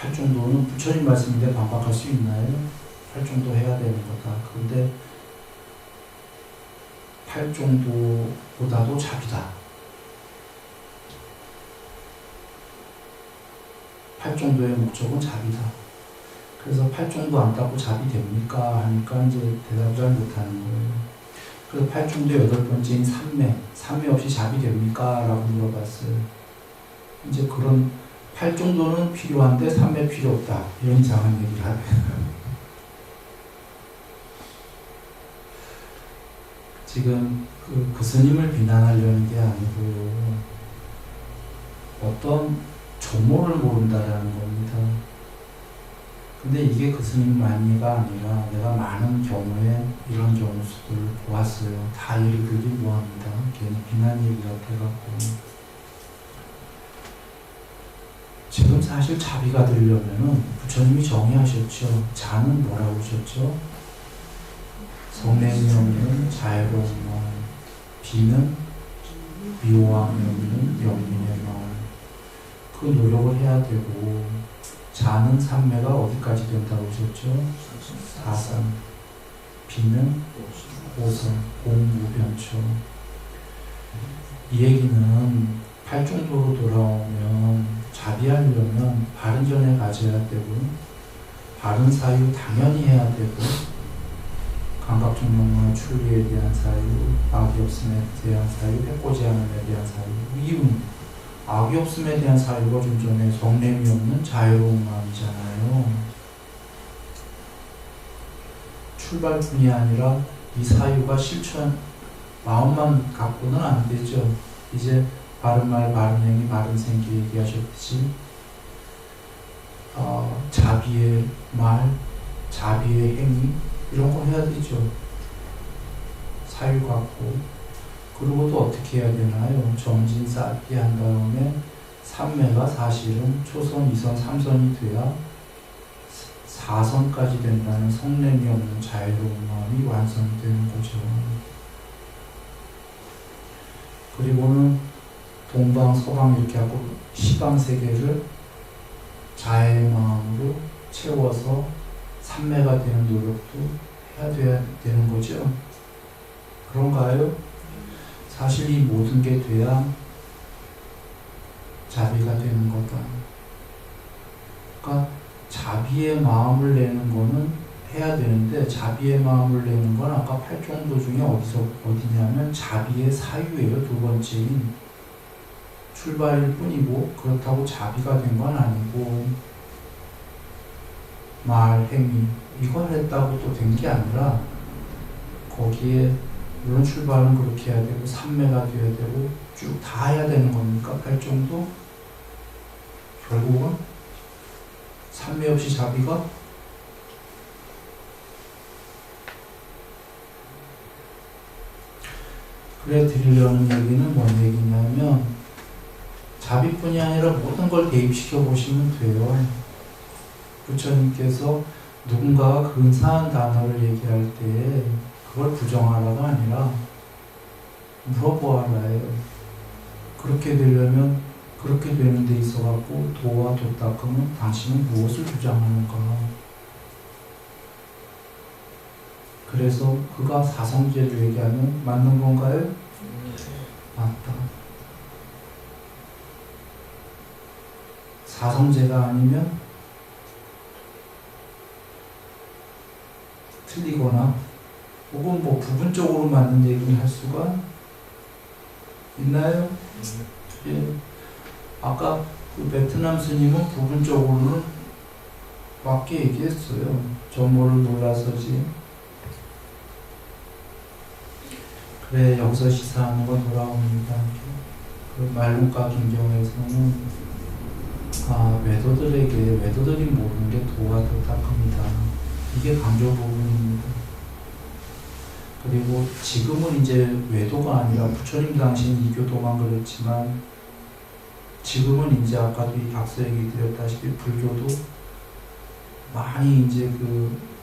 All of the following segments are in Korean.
팔중도는 부처님 말씀인데 반박할 수 있나요? 팔중도 해야 되는 거다. 그런데 팔중도보다도 자비다. 팔중도의 목적은 자비다. 그래서 팔중도 안 닦고 자비 됩니까? 하니까 이제 대답을 잘 못하는 거예요. 그래서 팔중도 8번째인 삼매 없이 자비 됩니까? 라고 물어봤어요. 이제 그런 팔중도는 필요한데 삼매 필요 없다. 이런 이상한 얘기를 하네요. 지금 그 스님을 비난하려는 게 아니고 어떤 조모를 모른다라는 겁니다. 근데 이게 그 스님만이가 아니라 내가 많은 경우에 이런 경우 수를 보았어요. 다 예를 들기 뭐합니다. 괜히 비난 얘기 같아갖고. 지금 사실 자비가 되려면은 부처님이 정의하셨죠. 자는 뭐라고 하셨죠? 성냄이 없는 자애로운 마음, 비는 미워함이 없는 영민의 마음. 그 노력을 해야 되고, 자는 삼매가 어디까지 된다고 하셨죠? 사상, 비는 오선, 공무변초. 이 얘기는 팔중도로 돌아오면 자비하려면 바른 전에 가져야 되고, 바른 사유 당연히 해야 되고, 감각중용과 출리에 대한 사유, 악이 없음에 대한 사유, 해코지 않음에 대한 사유. 이유는 악이 없음에 대한 사유가 좀 전에 성냄이 없는 자유로운 마음이잖아요. 출발뿐이 아니라 이 사유가 실천, 마음만 갖고는 안 되죠. 이제 바른 말, 바른 행위, 바른 생기 얘기하셨듯이 자비의 말, 자비의 행위 이런 거 해야 되죠. 사유 갖고. 그리고 또 어떻게 해야 되나요? 정진 쌓기 한 다음에 삼매가 사실은 초선, 2선, 3선이 돼야 4선까지 된다는 성냄이 없는 자유로운 마음이 완성이 되는 거죠. 그리고는 동방, 서방 이렇게 하고 시방 세계를 자애의 마음으로 채워서 삼매가 되는 노력도 해야 되는 거죠. 그런가요? 사실 이 모든 게 돼야 자비가 되는 거다. 그러니까 자비의 마음을 내는 거는 해야 되는데 자비의 마음을 내는 건 아까 팔중도 중에 어디냐면 자비의 사유예요. 두 번째인 출발일 뿐이고 그렇다고 자비가 된 건 아니고 말, 행위 이걸 했다고 또 된 게 아니라 거기에 물론 출발은 그렇게 해야 되고 삼매가 되어야 되고 쭉 다 해야 되는 겁니까? 팔중도? 결국은 삼매 없이 자비가 그래 드리려는 얘기는 뭔 얘기냐면 자비뿐이 아니라 모든 걸 대입시켜 보시면 돼요. 부처님께서 누군가가 근사한 단어를 얘기할 때 그걸 부정하라가 아니라 물어보아라예요. 그렇게 되려면 그렇게 되는 데 있어갖고 도와 도닦음은 당신은 무엇을 주장하는가. 그래서 그가 사성제를 얘기하면 맞는 건가요? 맞다. 사성제가 아니면 틀리거나 혹은 뭐 부분적으로 맞는 얘기를 할 수가 있나요? 예. 아까 그 베트남 스님은 부분적으로는 맞게 얘기했어요. 전모를 몰라서지. 그래 여기서 시사하는 건 돌아옵니다. 그 말론가 김경에서는 외도들이 모르는 게 도와 도닦음이다. 이게 강조 부분입니다. 그리고 지금은 이제 외도가 아니라 부처님 당시는 이교도만 그랬지만 지금은 이제 아까도 이 박사 얘기 드렸다시피 불교도 많이 이제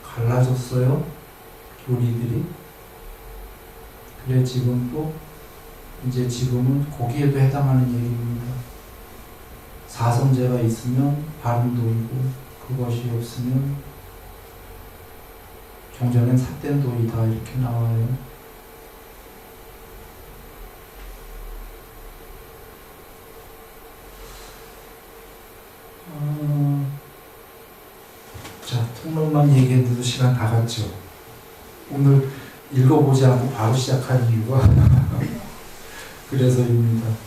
갈라졌어요. 교리들이. 그래 지금 또 이제 지금은 거기에도 해당하는 얘기입니다. 사성제가 있으면 바른도이고 그것이 없으면 경전엔 삿된도이다 이렇게 나와요. 자, 통론만 얘기했는데도 시간 다 갔죠. 오늘 읽어보지 않고 바로 시작한 이유가 그래서입니다.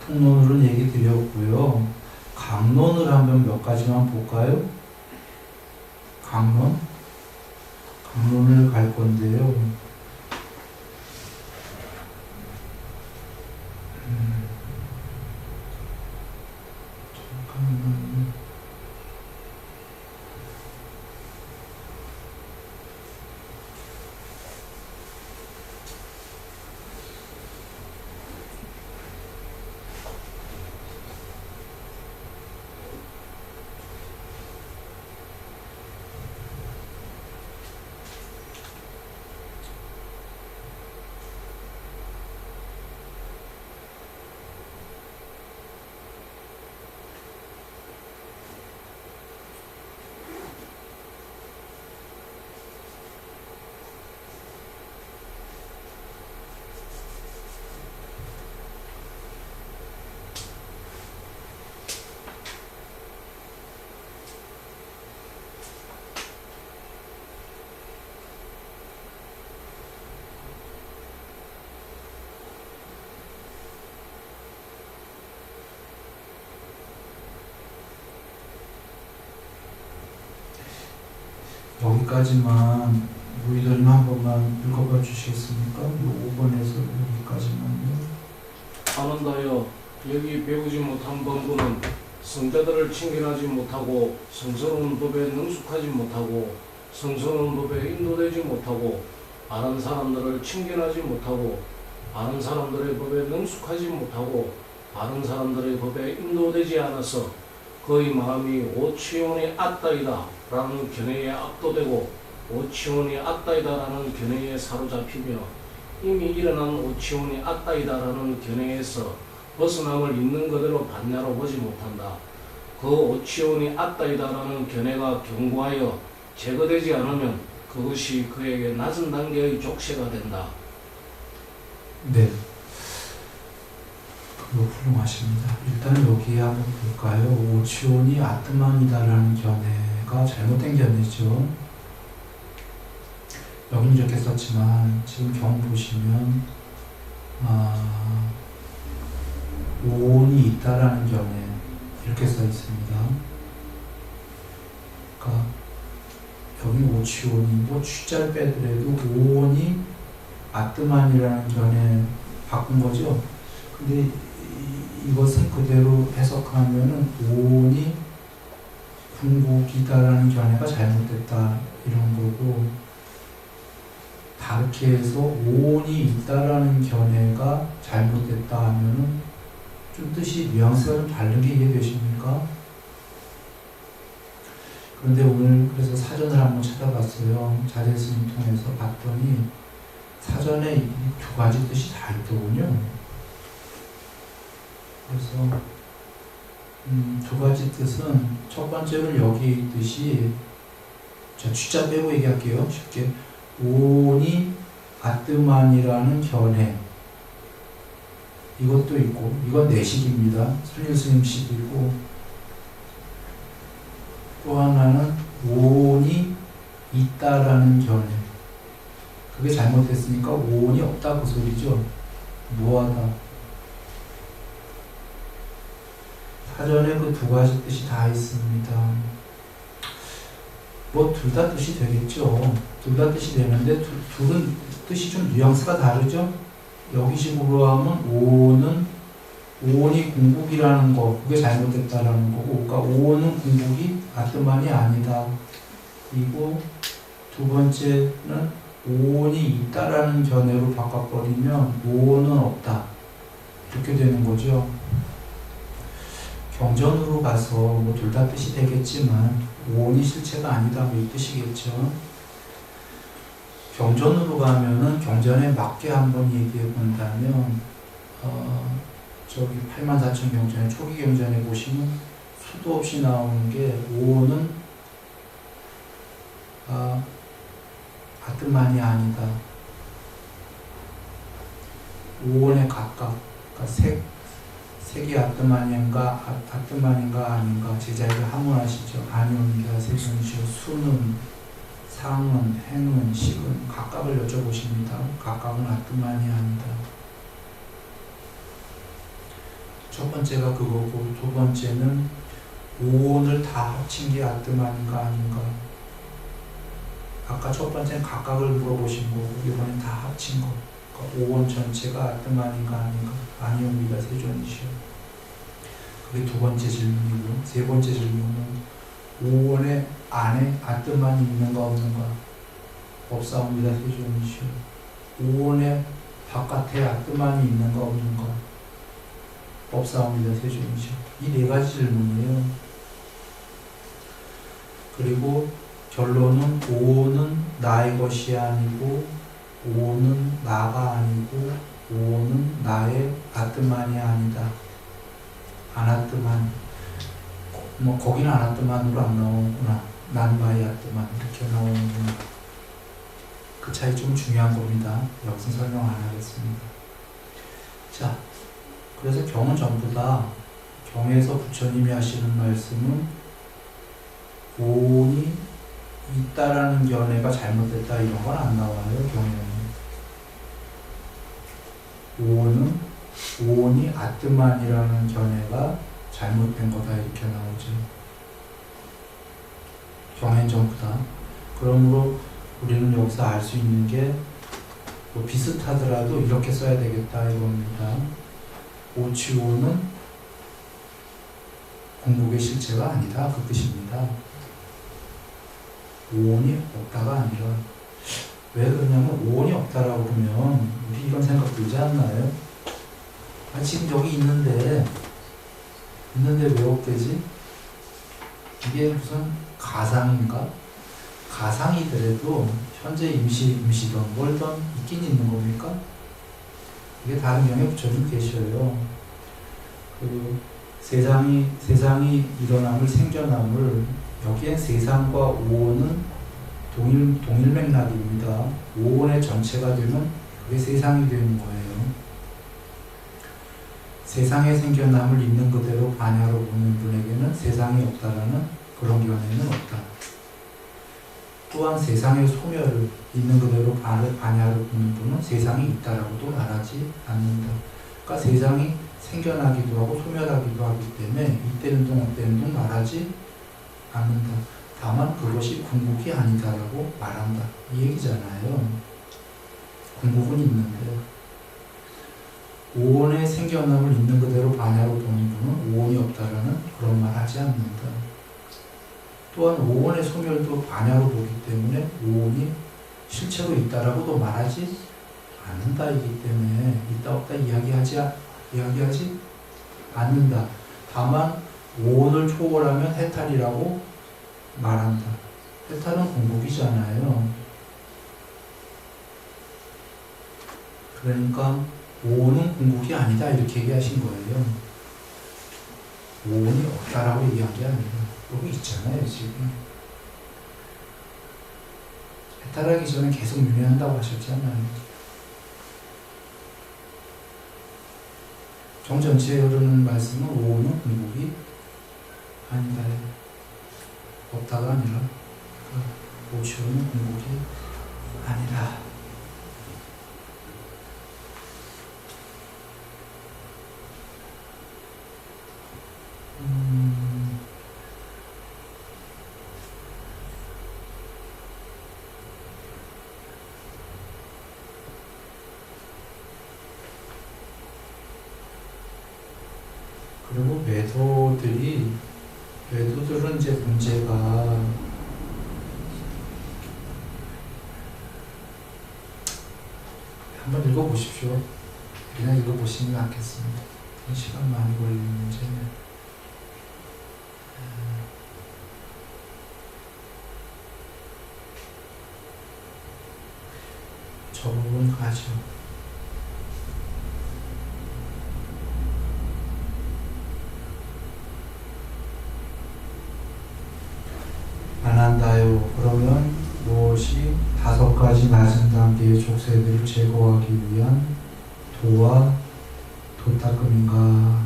통론으로는 얘기 드렸고요. 강론을 한번 몇 가지만 볼까요? 강론을 갈 건데요. 잠깐만요. 여기까지만 무의도님 한 번만 읽어봐 주시겠습니까? 5번에서 여기까지만요. 하는다여 여기 배우지 못한 범부는 성자들을 칭견하지 못하고 성스러운 법에 능숙하지 못하고 성스러운 법에 인도되지 못하고 아는 사람들을 칭견하지 못하고 아는 사람들의 법에 능숙하지 못하고 아는 사람들의 법에 인도되지 않아서 그의 마음이 오치온이 아따이다 라는 견해에 압도되고 오치온이 아따이다 라는 견해에 사로잡히며 이미 일어난 오치온이 아따이다 라는 견해에서 벗어남을 있는 그대로 반야로 보지 못한다. 그 오치온이 아따이다 라는 견해가 견고하여 제거되지 않으면 그것이 그에게 낮은 단계의 족쇄가 된다. 네. 그거 훌륭하십니다. 일단 여기에 한번 볼까요? 오치온이 아트만이다라는 견해가 잘못된 견해죠. 여기는 이렇게 썼지만 지금 경 보시면 오온이 있다라는 견해 이렇게 써 있습니다. 그러니까 여기는 오치온이 뭐 취자를 빼더라도 오온이 아트만이라는 견해 바꾼 거죠. 근데 이것을 그대로 해석하면은 오온이 궁극이다라는 견해가 잘못됐다 이런 거고, 다르게 해서 오온이 있다라는 견해가 잘못됐다 하면은 좀 뜻이 뉘앙스가 좀 다르게 이해되십니까? 그런데 오늘 그래서 사전을 한번 찾아봤어요. 자제스님 통해서 봤더니 사전에 이 두 가지 뜻이 다 있더군요. 그래서 두 가지 뜻은, 첫 번째는 여기 있듯이, 자, 취자 빼고 얘기할게요. 쉽게. 오온이 아뜨만이라는 견해, 이것도 있고, 이건 내식입니다. 순일스님 식이 있고, 또 하나는 오온이 있다라는 견해. 그게 잘못됐으니까 오온이 없다 그 소리죠. 무하다. 사전에 그 두 가지 뜻이 다 있습니다. 뭐 둘 다 뜻이 되겠죠. 둘 다 뜻이 되는데 둘은 뜻이 좀 뉘앙스가 다르죠. 여기 식으로 하면 오온이 궁극이라는 거, 그게 잘못됐다라는 거고, 그러니까 오온은 궁극이 아트만이 아니다. 그리고 두 번째는 오온이 있다라는 견해로 바꿔버리면 오온은 없다. 이렇게 되는 거죠. 경전으로 가서 뭐 둘 다 뜻이 되겠지만 오온이 실체가 아니다 뭐 이 뜻이겠죠. 경전으로 가면은 경전에 맞게 한번 얘기해 본다면 저기 84,000 경전에 초기 경전에 보시면 수도 없이 나오는 게 오온은 아뜨만이 아니다. 오온에 각각 그러니까 색이 아뜨만인가 아닌가 제자에게 하문하시죠. 아니옵니다. 세존이시여 수는 상은 행은 식은 각각을 여쭤보십니다. 각각은 아뜨만이 아니다. 첫 번째가 그거고 두 번째는 오온을 다 합친 게 아뜨만인가 아닌가. 아까 첫 번째는 각각을 물어보신 거고 이번엔 다 합친 거. 그러니까 오온 전체가 아뜨만인가 아닌가. 아니옵니다. 세존이시여. 그게 두 번째 질문이고 세 번째 질문은 오온의 안에 아뜨만이 있는가 없는가. 없사옵니다. 세존이시여. 오온의 바깥에 아뜨만이 있는가 없는가. 없사옵니다. 세존이시여. 이 네 가지 질문이에요. 그리고 결론은 오온은 나의 것이 아니고 오온은 나가 아니고 오온은 나의 아뜨만이 아니다. 아나뜨만. 뭐 거기는 아나뜨만으로 안 나오구나. 난마의 아뜨만 이렇게 나오는구나. 그 차이 좀 중요한 겁니다. 여기서 설명 안 하겠습니다. 자, 그래서 경은 전부 다 경에서 부처님이 하시는 말씀은 오온이 있다라는 견해가 잘못됐다 이런 건 안 나와요. 경에는 오온이 아뜨만이라는 견해가 잘못된 거다 이렇게 나오죠. 경엔 전부 다. 그러므로 우리는 여기서 알 수 있는 게 뭐 비슷하더라도 이렇게 써야 되겠다 이겁니다. 오치오는 공복의 실체가 아니다 그 뜻입니다. 오온이 없다가 아니라. 왜 그러냐면 오온이 없다라고 그러면 우리 이런 생각 들지 않나요? 지금 여기 있는데 왜 없대지? 이게 무슨 가상인가? 가상이더라도 현재 임시든 뭘든 있긴 있는 겁니까? 이게 다른 경에 부처님 계셔요. 그 세상이 일어남을 생겨남을 여기엔 세상과 오온은 동일 맥락입니다. 오온의 전체가 되면 그게 세상이 되는 거예요. 세상에 생겨남을 있는 그대로 반야로 보는 분에게는 세상이 없다라는 그런 견해는 없다. 또한 세상의 소멸을 있는 그대로 반야로 보는 분은 세상이 있다라고도 말하지 않는다. 그러니까 세상이 생겨나기도 하고 소멸하기도 하기 때문에 이때는 동 말하지 않는다. 다만 그것이 궁극이 아니다라고 말한다. 이 얘기잖아요. 궁극은 있는데 오온의 생겨남을 있는 그대로 반야로 보는 분은 오온이 없다라는 그런 말 하지 않는다. 또한 오온의 소멸도 반야로 보기 때문에 오온이 실체로 있다라고도 말하지 않는다이기 때문에 있다 없다 이야기하지 않는다. 다만 오온을 초월하면 해탈이라고 말한다. 해탈은 공복이잖아요. 그러니까 오온은 공복이 아니다 이렇게 얘기하신 거예요. 오온이 없다라고 얘기한 게 아니라 여기 있잖아요 지금. 해탈하기 전에 계속 유래한다고 하셨잖아요. 정전체에 흐르는 말씀은 오온은 공복이 아니다. 없다가 아니라 오치오는 공복이 아니라. 그리고 매도들은 이제 문제가 한번 읽어보십시오. 그냥 읽어보시면 낫겠습니다. 시간 많이 걸리는 문제는. 저 부분 가죠. 안 한다요. 그러면 무엇이 5가지 낮은 단계의 족쇄들을 제거하기 위한 도와 도닦음인가?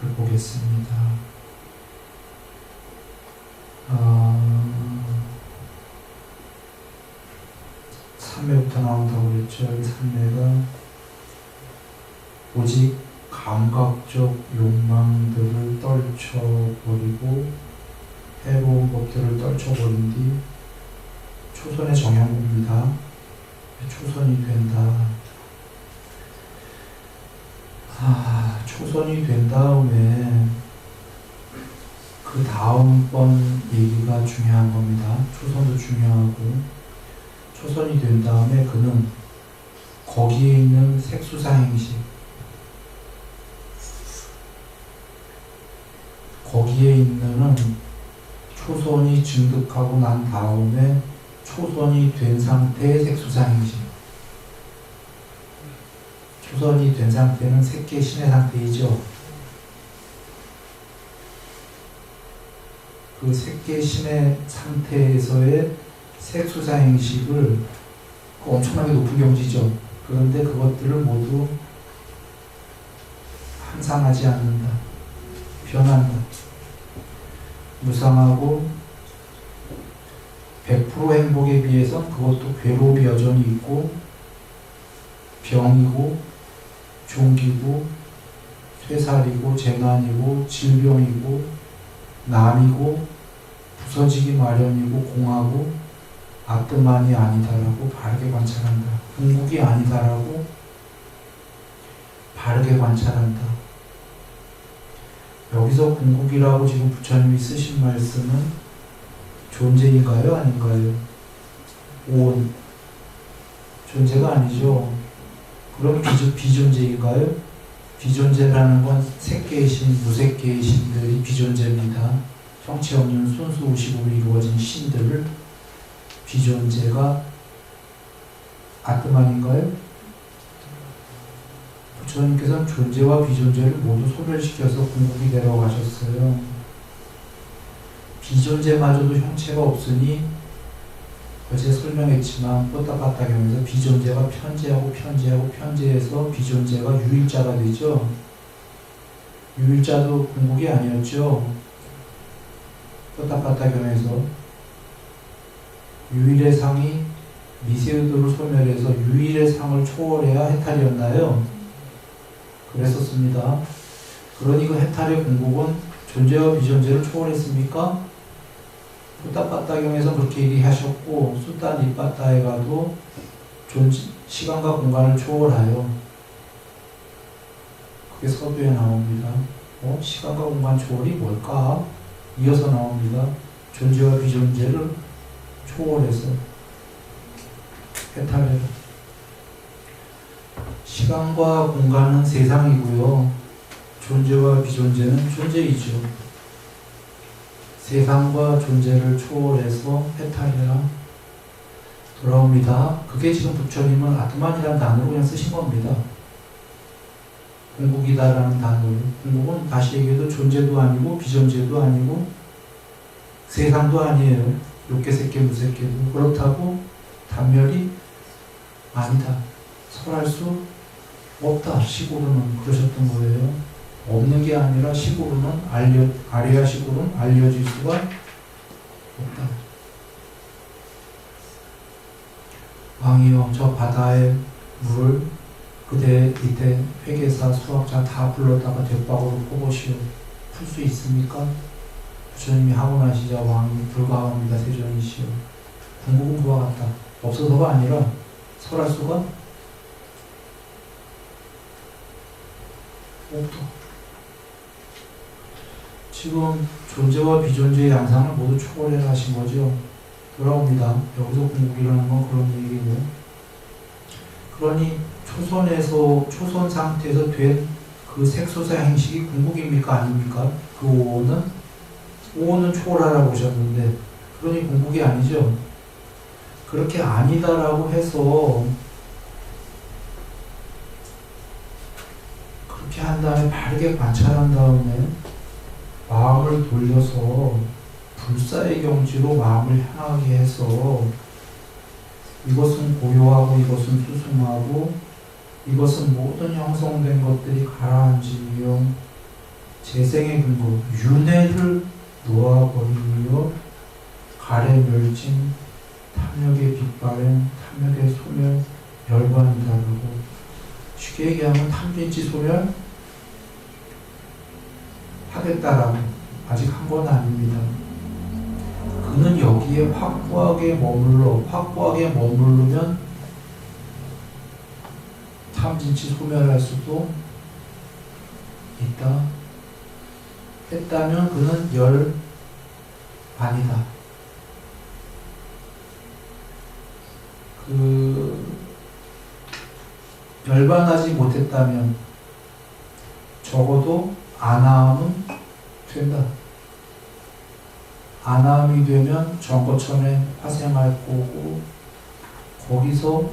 를 보겠습니다. 3회부터 나온다고 그랬죠. 이 3회가 오직 감각적 욕망들을 떨쳐버리고 해로운 법들을 떨쳐버린 뒤 초선의 정형입니다. 초선이 된다. 초선이 된 다음에 그 다음번 얘기가 중요한 겁니다. 초선도 중요하고, 초선이 된 다음에 그는 거기에 있는 색수사행식, 거기에 있는 초선이 증득하고 난 다음에 초선이 된 상태의 색수사행식, 초선이 된 상태는 색계 신의 상태이죠. 그 색계 신의 상태에서의 색수사행식을 엄청나게 높은 경지죠. 그런데 그것들을 모두 항상하지 않는다. 변한다. 무상하고 100% 행복에 비해선 그것도 괴로움이 여전히 있고, 병이고 종기고 쇠살이고 재난이고 질병이고 남이고 부서지기 마련이고 공하고 아뜨만이 아니다라고 바르게 관찰한다. 궁극이 아니다라고 바르게 관찰한다. 여기서 궁극이라고 지금 부처님이 쓰신 말씀은 존재인가요? 아닌가요? 온. 존재가 아니죠. 그럼 비존재인가요? 비존재라는 건 색계의 신, 무색계의 신들이 비존재입니다. 형체 없는 순수 의식으로 이루어진 신들을 비존재가 아트만인가요? 부처님께서는 존재와 비존재를 모두 소멸시켜서 궁극이 데려가셨어요. 비존재마저도 형체가 없으니 어제 설명했지만 뽀따빠따경에서 비존재가 편재하고 편재해서 비존재가 유일자가 되죠. 유일자도 궁극이 아니었죠. 뽀따빠따경에서 유일의 상이 미세의도를 소멸해서 유일의 상을 초월해야 해탈이었나요? 그랬었습니다. 그러니 그 해탈의 궁극은 존재와 비존재를 초월했습니까? 푸따빠따경에서 그렇게 얘기하셨고, 수따 니빠따에 가도 시간과 공간을 초월하여, 그게 서두에 나옵니다. 시간과 공간 초월이 뭘까? 이어서 나옵니다. 존재와 비존재를 초월해서 해탈해라. 시간과 공간은 세상이고요. 존재와 비존재는 존재이죠. 세상과 존재를 초월해서 해탈해라. 돌아옵니다. 그게 지금 부처님은 아트만이라는 단어로 그냥 쓰신 겁니다. 궁극이다라는 단어로. 궁극은 다시 얘기해도 존재도 아니고 비존재도 아니고 세상도 아니에요. 욕계색계 무색계도. 그렇다고 단멸이 아니다. 설할 수 없다. 식으로는 그러셨던 거예요. 없는 게 아니라 식으로는 아리아식으로는 알려질 수가 없다. 왕이여, 저 바다의 물을 그대 이때 회계사 수학자 다 불렀다가 대박으로 뽑으시오. 풀 수 있습니까? 부처님이 하고 나시자 왕이 불가합니다. 세존이시오. 궁극은 그와 같다. 없어서가 아니라 설할 수가 없다. 지금 존재와 비존재의 양상을 모두 초월해 하신 거죠. 돌아옵니다. 여기서 궁극이라는 건 그런 얘기고. 그러니 초선 상태에서 된 그 색소사 행식이 궁극입니까? 아닙니까? 그 오온은 초월하라고 하셨는데, 그러니 궁극이 아니죠. 그렇게 아니다라고 해서 그렇게 한 다음에 바르게 관찰한 다음에 마음을 돌려서 불사의 경지로 마음을 향하게 해서 이것은 고요하고 이것은 수승하고 이것은 모든 형성된 것들이 가라앉으며 재생의 근거 윤회를 놓아버리며 가래 멸진 탐욕의 빗바램 탐욕의 소멸 열반이다라고 쉽게 얘기하면 탐진치 소멸 하겠다라고 아직 한 건 아닙니다. 그는 여기에 확고하게 머무르면 탐진치 소멸할 수도 있다. 했다면 그는 열반이다. 열반하지 못했다면 적어도 안함은 된다. 안함이 되면 정거천에 화생할 거고 거기서